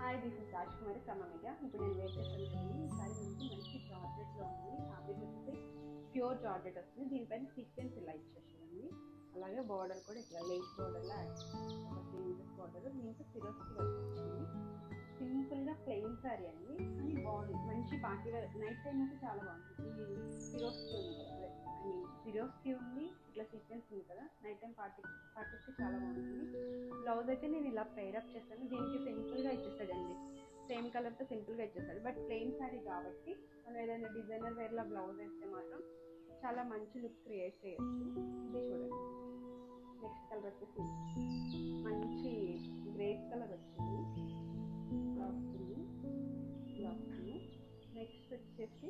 Hi, this is Rajkumari from అమెగా. ఇప్పుడు నేను వేర్ చేస్తాను కదండి. ఈసారి మనకి మంచి జార్జెట్లో ఉంది. ఫ్యాబ్రిక్ వచ్చేసి ప్యూర్ జార్జెట్ వస్తుంది. దీనిపైన సీక్వెన్స్ ఇలా ఇచ్చేసారండి. అలాగే బార్డర్ కూడా ఇట్లా లేస్ బార్డర్లా ఒక 3 ఇంచెస్ బార్డర్, దీంట్లో సిరోస్కి వర్క్ వచ్చింది. సింపుల్గా ప్లెయిన్ శారీ అండి, కానీ బాగుంది. మంచి పార్టీ వేర్ నైట్ టైం అయితే చాలా బాగుంది. ఈ సిరోస్కి ఉంది కదా, ఐ మీన్ సిరోస్కి ఉంది, ఇట్లా సీక్వెన్స్ ఉంది కదా, నైట్ టైం పార్టీస్కి చాలా బాగుంటుంది. బ్లౌజ్ అయితే నేను ఇలా పేరప్ చేస్తాను. దీనికి సింపుల్గా ఇచ్చేసాడండి, సేమ్ కలర్తో సింపుల్గా ఇచ్చేసాడు. బట్ ప్లెయిన్ శారీ కాబట్టి మనం ఏదైనా డిజైనర్ వేర్లా బ్లౌజ్ వేస్తే మాత్రం చాలా మంచి లుక్ క్రియేట్ చేయొచ్చు. ఇది చూడండి, నెక్స్ట్ కలర్ వచ్చేసి మంచి గ్రేప్ కలర్ వచ్చింది. ఇలా వస్తుంది. నెక్స్ట్ వచ్చేసి